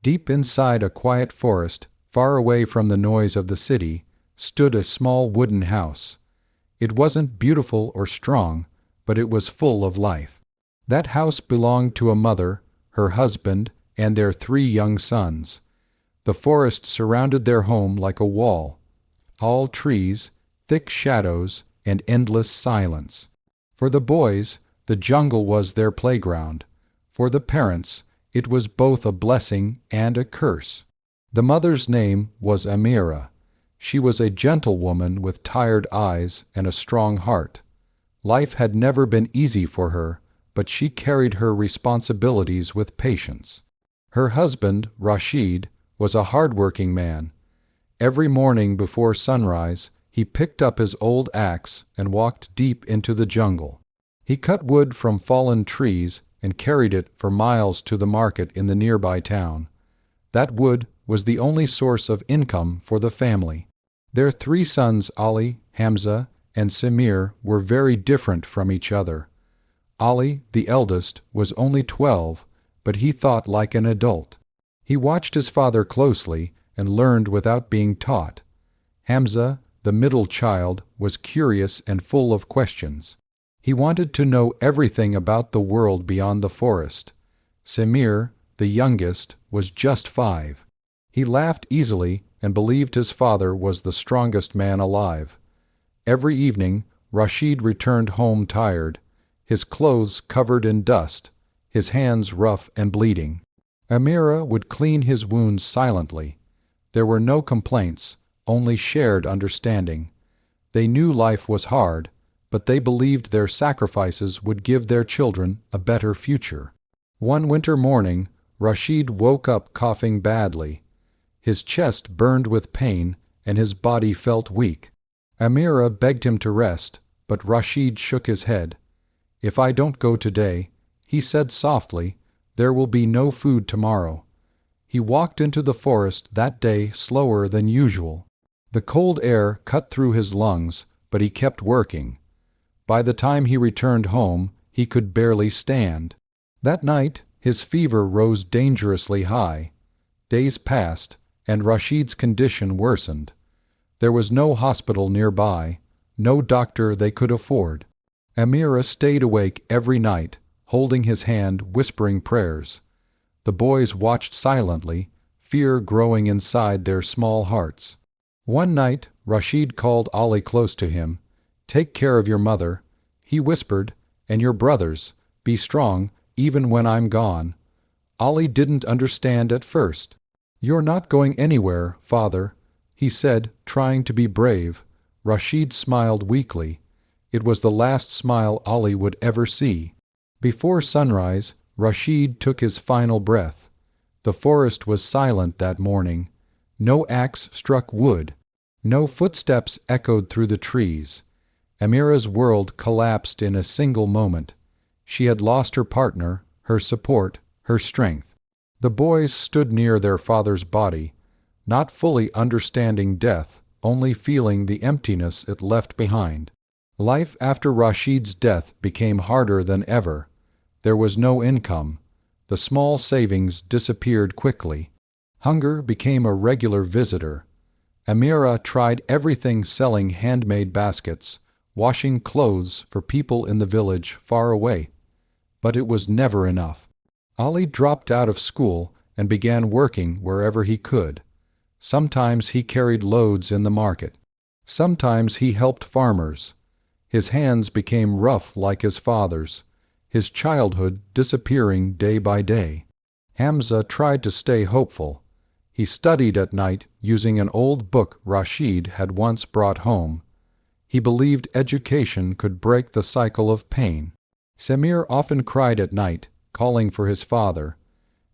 Deep inside a quiet forest, far away from the noise of the city, stood a small wooden house. It wasn't beautiful or strong, but it was full of life. That house belonged to a mother, her husband, and their 3 young sons. The forest surrounded their home like a wall. Tall trees, thick shadows, and endless silence. For the boys, the jungle was their playground. For the parents, it was both a blessing and a curse. The mother's name was Amira. She was a gentle woman with tired eyes and a strong heart. Life had never been easy for her, but she carried her responsibilities with patience. Her husband, Rashid, was a hard-working man. Every morning before sunrise, he picked up his old axe and walked deep into the jungle. He cut wood from fallen trees and carried it for miles to the market in the nearby town. That wood was the only source of income for the family. Their 3 sons, Ali, Hamza, and Samir, were very different from each other. Ali, the eldest, was only 12, but he thought like an adult. He watched his father closely and learned without being taught. Hamza, the middle child, was curious and full of questions. He wanted to know everything about the world beyond the forest. Samir, the youngest, was just 5. He laughed easily and believed his father was the strongest man alive. Every evening, Rashid returned home tired, his clothes covered in dust, his hands rough and bleeding. Amira would clean his wounds silently. There were no complaints, only shared understanding. They knew life was hard, but they believed their sacrifices would give their children a better future. One winter morning, Rashid woke up coughing badly. His chest burned with pain, and his body felt weak. Amira begged him to rest, but Rashid shook his head. "If I don't go today," he said softly, "there will be no food tomorrow." He walked into the forest that day slower than usual. The cold air cut through his lungs, but he kept working. By the time he returned home, he could barely stand. That night, his fever rose dangerously high. Days passed, and Rashid's condition worsened. There was no hospital nearby, no doctor they could afford. Amira stayed awake every night, holding his hand, whispering prayers. The boys watched silently, fear growing inside their small hearts. One night, Rashid called Ali close to him. "Take care of your mother," he whispered, "and your brothers. Be strong, even when I'm gone." Ali didn't understand at first. "You're not going anywhere, father," he said, trying to be brave. Rashid smiled weakly. It was the last smile Ali would ever see. Before sunrise, Rashid took his final breath. The forest was silent that morning. No axe struck wood. No footsteps echoed through the trees. Amira's world collapsed in a single moment. She had lost her partner, her support, her strength. The boys stood near their father's body, not fully understanding death, only feeling the emptiness it left behind. Life after Rashid's death became harder than ever. There was no income. The small savings disappeared quickly. Hunger became a regular visitor. Amira tried everything, selling handmade baskets, washing clothes for people in the village far away. But it was never enough. Ali dropped out of school and began working wherever he could. Sometimes he carried loads in the market. Sometimes he helped farmers. His hands became rough like his father's, his childhood disappearing day by day. Hamza tried to stay hopeful. He studied at night using an old book Rashid had once brought home. He believed education could break the cycle of pain. Samir often cried at night, calling for his father.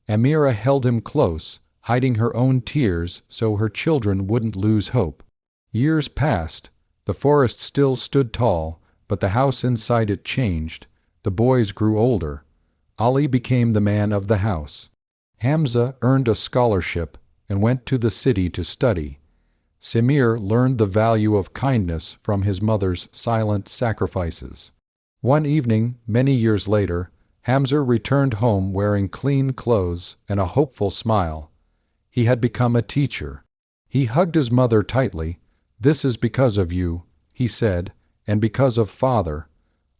Amira held him close, hiding her own tears so her children wouldn't lose hope. Years passed. The forest still stood tall, but the house inside it changed. The boys grew older. Ali became the man of the house. Hamza earned a scholarship and went to the city to study. Samir learned the value of kindness from his mother's silent sacrifices. One evening, many years later, Hamza returned home wearing clean clothes and a hopeful smile. He had become a teacher. He hugged his mother tightly. "This is because of you," he said, "and because of Father."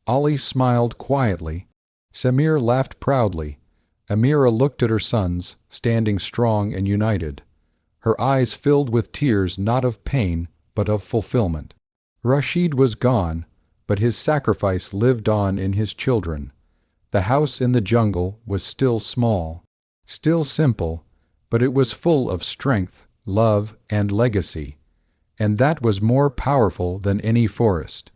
Ali smiled quietly. Samir laughed proudly. Amira looked at her sons, standing strong and united. Her eyes filled with tears not of pain, but of fulfillment. Rashid was gone, but his sacrifice lived on in his children. The house in the jungle was still small, still simple, but it was full of strength, love, and legacy. And that was more powerful than any forest.